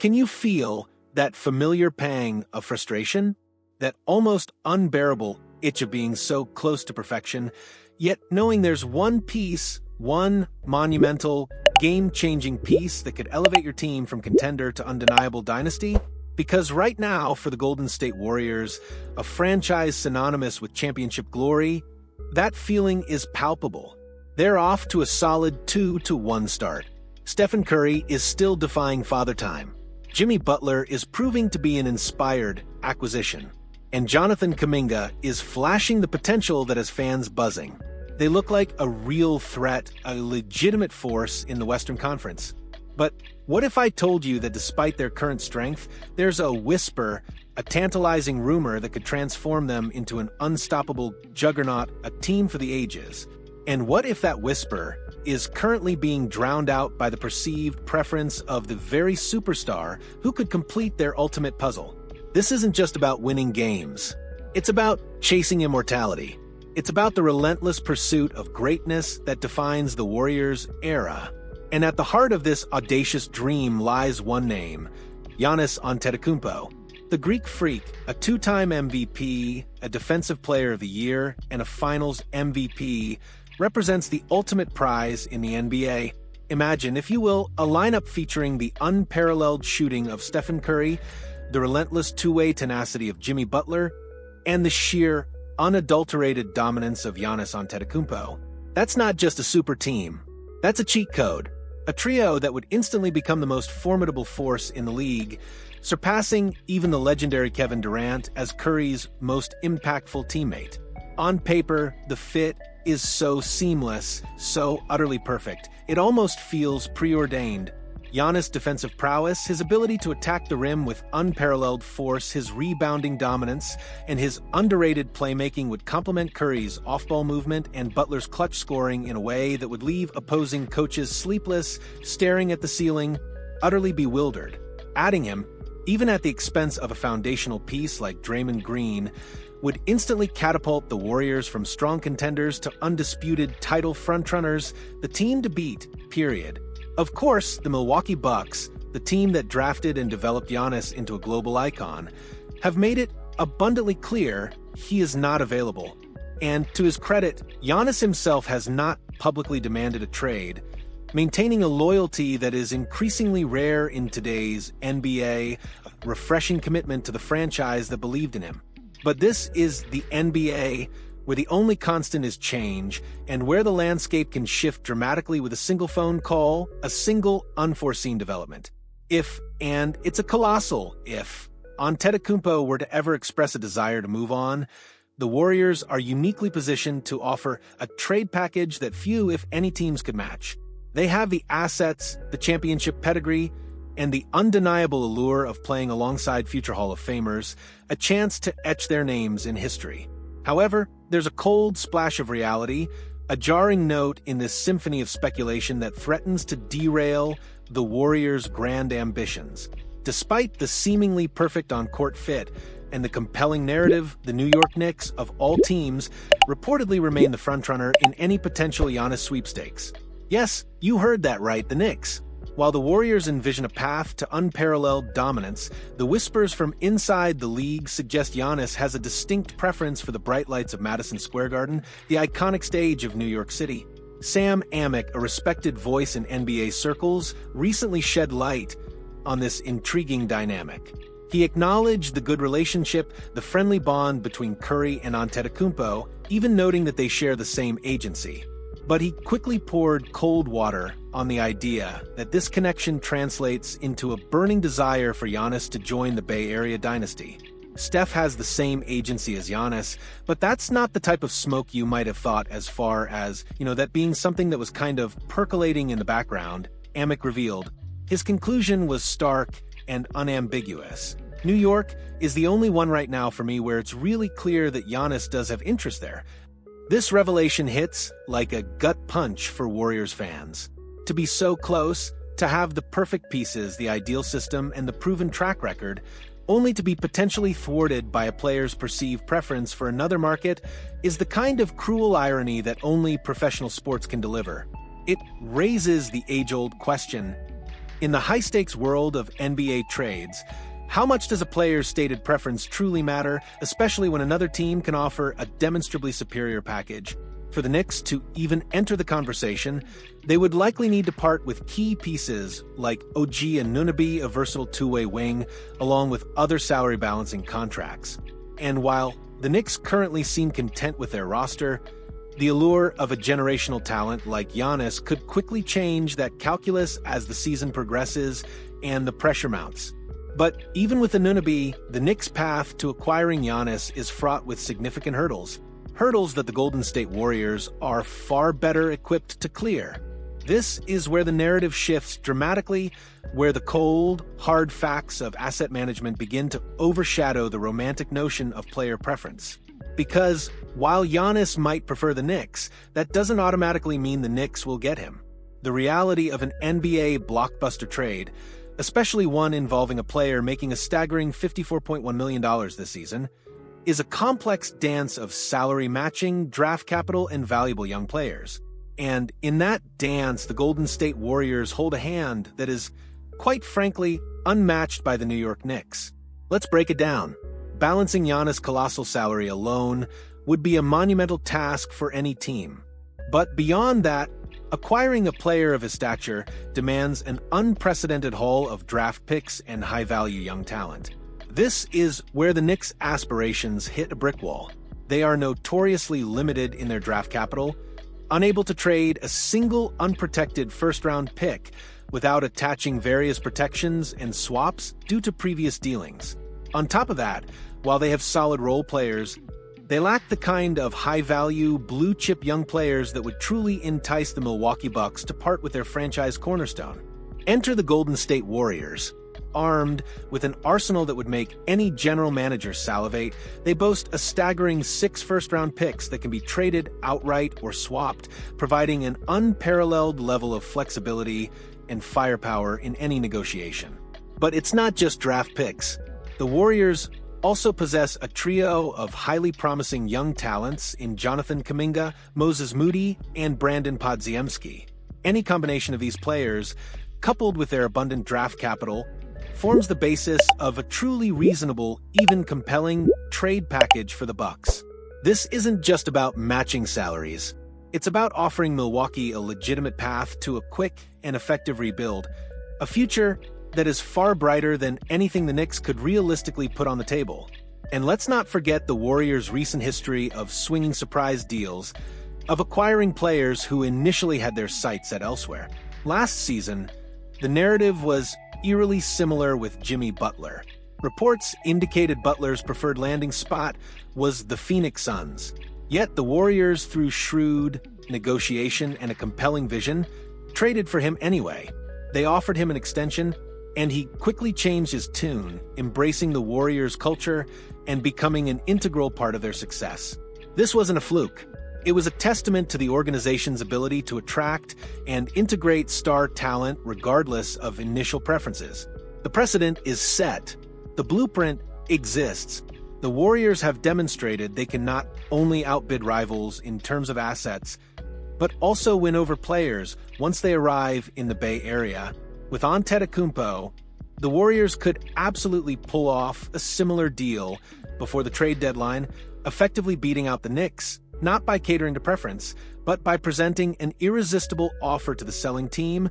Can you feel that familiar pang of frustration? That almost unbearable itch of being so close to perfection, yet knowing there's one piece, one monumental, game-changing piece that could elevate your team from contender to undeniable dynasty? Because right now, for the Golden State Warriors, a franchise synonymous with championship glory, that feeling is palpable. They're off to a solid 2-1 start. Stephen Curry is still defying father time. Jimmy Butler is proving to be an inspired acquisition. And Jonathan Kuminga is flashing the potential that has fans buzzing. They look like a real threat, a legitimate force in the Western Conference. But what if I told you that despite their current strength, there's a whisper, a tantalizing rumor that could transform them into an unstoppable juggernaut, a team for the ages? And what if that whisper is currently being drowned out by the perceived preference of the very superstar who could complete their ultimate puzzle? This isn't just about winning games. It's about chasing immortality. It's about the relentless pursuit of greatness that defines the Warriors' era. And at the heart of this audacious dream lies one name, Giannis Antetokounmpo. The Greek freak, a two-time MVP, a Defensive Player of the Year, and a Finals MVP, represents the ultimate prize in the NBA. Imagine, if you will, a lineup featuring the unparalleled shooting of Stephen Curry, the relentless two-way tenacity of Jimmy Butler, and the sheer, unadulterated dominance of Giannis Antetokounmpo. That's not just a super team. That's a cheat code. A trio that would instantly become the most formidable force in the league, surpassing even the legendary Kevin Durant as Curry's most impactful teammate. On paper, the fit is so seamless, so utterly perfect. It almost feels preordained. Giannis' defensive prowess, his ability to attack the rim with unparalleled force, his rebounding dominance, and his underrated playmaking would complement Curry's off-ball movement and Butler's clutch scoring in a way that would leave opposing coaches sleepless, staring at the ceiling, utterly bewildered. Adding him, even at the expense of a foundational piece like Draymond Green, would instantly catapult the Warriors from strong contenders to undisputed title frontrunners, the team to beat, period. Of course, the Milwaukee Bucks, the team that drafted and developed Giannis into a global icon, have made it abundantly clear he is not available. And to his credit, Giannis himself has not publicly demanded a trade, maintaining a loyalty that is increasingly rare in today's NBA, a refreshing commitment to the franchise that believed in him. But this is the NBA, where the only constant is change, and where the landscape can shift dramatically with a single phone call, a single unforeseen development. If, and it's a colossal if, Antetokounmpo were to ever express a desire to move on, the Warriors are uniquely positioned to offer a trade package that few, if any, teams could match. They have the assets, the championship pedigree, and the undeniable allure of playing alongside future Hall of Famers, a chance to etch their names in history. However, there's a cold splash of reality, a jarring note in this symphony of speculation that threatens to derail the Warriors' grand ambitions. Despite the seemingly perfect on-court fit and the compelling narrative, the New York Knicks, of all teams, reportedly remain the frontrunner in any potential Giannis sweepstakes. Yes, you heard that right, the Knicks. While the Warriors envision a path to unparalleled dominance, the whispers from inside the league suggest Giannis has a distinct preference for the bright lights of Madison Square Garden, the iconic stage of New York City. Sam Amick, a respected voice in NBA circles, recently shed light on this intriguing dynamic. He acknowledged the good relationship, the friendly bond between Curry and Antetokounmpo, even noting that they share the same agency. But he quickly poured cold water on the idea that this connection translates into a burning desire for Giannis to join the Bay Area dynasty. Steph has the same agency as Giannis, but that's not the type of smoke you might have thought as far as, that being something that was kind of percolating in the background, Amick revealed. His conclusion was stark and unambiguous. New York is the only one right now for me where it's really clear that Giannis does have interest there. This revelation hits like a gut punch for Warriors fans. To be so close, to have the perfect pieces, the ideal system, and the proven track record, only to be potentially thwarted by a player's perceived preference for another market, is the kind of cruel irony that only professional sports can deliver. It raises the age-old question, In the high-stakes world of NBA trades, how much does a player's stated preference truly matter, especially when another team can offer a demonstrably superior package? For the Knicks to even enter the conversation, they would likely need to part with key pieces like OG Anunoby, a versatile two-way wing, along with other salary-balancing contracts. And while the Knicks currently seem content with their roster, the allure of a generational talent like Giannis could quickly change that calculus as the season progresses and the pressure mounts. But even with Anunoby, the Knicks' path to acquiring Giannis is fraught with significant hurdles. Hurdles that the Golden State Warriors are far better equipped to clear. This is where the narrative shifts dramatically, where the cold, hard facts of asset management begin to overshadow the romantic notion of player preference. Because while Giannis might prefer the Knicks, that doesn't automatically mean the Knicks will get him. The reality of an NBA blockbuster trade, especially one involving a player making a staggering $54.1 million this season, is a complex dance of salary matching, draft capital, and valuable young players. And in that dance, the Golden State Warriors hold a hand that is, quite frankly, unmatched by the New York Knicks. Let's break it down. Balancing Giannis' colossal salary alone would be a monumental task for any team. But beyond that, acquiring a player of his stature demands an unprecedented haul of draft picks and high-value young talent. This is where the Knicks' aspirations hit a brick wall. They are notoriously limited in their draft capital, unable to trade a single unprotected first-round pick without attaching various protections and swaps due to previous dealings. On top of that, while they have solid role players, they lack the kind of high-value, blue-chip young players that would truly entice the Milwaukee Bucks to part with their franchise cornerstone. Enter the Golden State Warriors. Armed with an arsenal that would make any general manager salivate, they boast a staggering 6 first-round picks that can be traded outright or swapped, providing an unparalleled level of flexibility and firepower in any negotiation. But it's not just draft picks. The Warriors also possess a trio of highly promising young talents in Jonathan Kuminga, Moses Moody, and Brandon Podziemski. Any combination of these players, coupled with their abundant draft capital, forms the basis of a truly reasonable, even compelling, trade package for the Bucks. This isn't just about matching salaries. It's about offering Milwaukee a legitimate path to a quick and effective rebuild, a future that is far brighter than anything the Knicks could realistically put on the table. And let's not forget the Warriors' recent history of swinging surprise deals, of acquiring players who initially had their sights set elsewhere. Last season, the narrative was eerily similar with Jimmy Butler. Reports indicated Butler's preferred landing spot was the Phoenix Suns. Yet the Warriors, through shrewd negotiation and a compelling vision, traded for him anyway. They offered him an extension, and he quickly changed his tune, embracing the Warriors' culture and becoming an integral part of their success. This wasn't a fluke. It was a testament to the organization's ability to attract and integrate star talent regardless of initial preferences. The precedent is set. The blueprint exists. The Warriors have demonstrated they can not only outbid rivals in terms of assets, but also win over players once they arrive in the Bay Area. With Antetokounmpo, the Warriors could absolutely pull off a similar deal before the trade deadline, effectively beating out the Knicks, not by catering to preference, but by presenting an irresistible offer to the selling team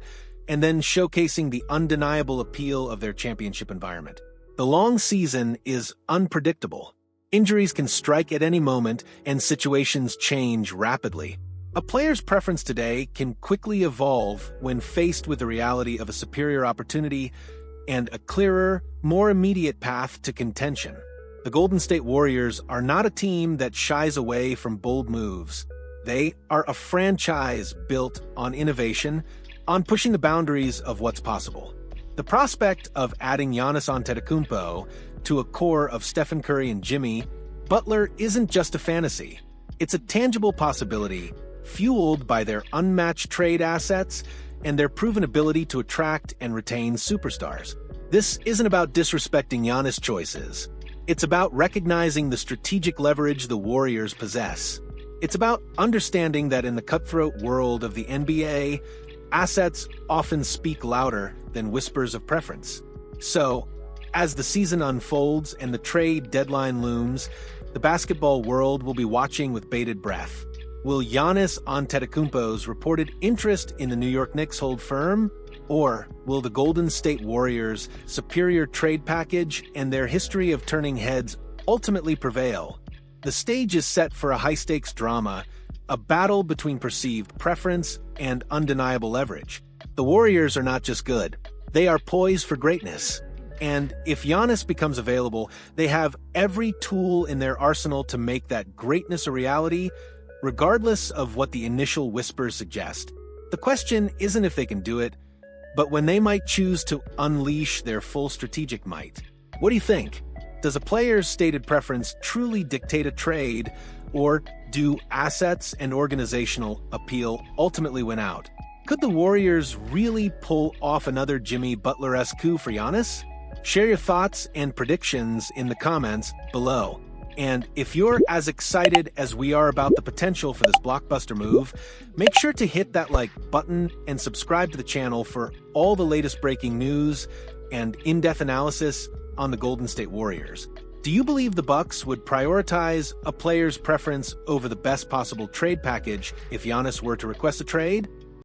and then showcasing the undeniable appeal of their championship environment. The long season is unpredictable. Injuries can strike at any moment, and situations change rapidly. A player's preference today can quickly evolve when faced with the reality of a superior opportunity and a clearer, more immediate path to contention. The Golden State Warriors are not a team that shies away from bold moves. They are a franchise built on innovation, on pushing the boundaries of what's possible. The prospect of adding Giannis Antetokounmpo to a core of Stephen Curry and Jimmy Butler isn't just a fantasy. It's a tangible possibility, fueled by their unmatched trade assets and their proven ability to attract and retain superstars. This isn't about disrespecting Giannis' choices. It's about recognizing the strategic leverage the Warriors possess. It's about understanding that in the cutthroat world of the NBA, assets often speak louder than whispers of preference. So, as the season unfolds and the trade deadline looms, the basketball world will be watching with bated breath. Will Giannis Antetokounmpo's reported interest in the New York Knicks hold firm? Or will the Golden State Warriors' superior trade package and their history of turning heads ultimately prevail? The stage is set for a high-stakes drama, a battle between perceived preference and undeniable leverage. The Warriors are not just good, they are poised for greatness. And if Giannis becomes available, they have every tool in their arsenal to make that greatness a reality, regardless of what the initial whispers suggest. The question isn't if they can do it, but when they might choose to unleash their full strategic might. What do you think? Does a player's stated preference truly dictate a trade, or do assets and organizational appeal ultimately win out? Could the Warriors really pull off another Jimmy Butler-esque coup for Giannis? Share your thoughts and predictions in the comments below. And if you're as excited as we are about the potential for this blockbuster move, make sure to hit that like button and subscribe to the channel for all the latest breaking news and in-depth analysis on the Golden State Warriors. Do you believe the Bucks would prioritize a player's preference over the best possible trade package if Giannis were to request a trade?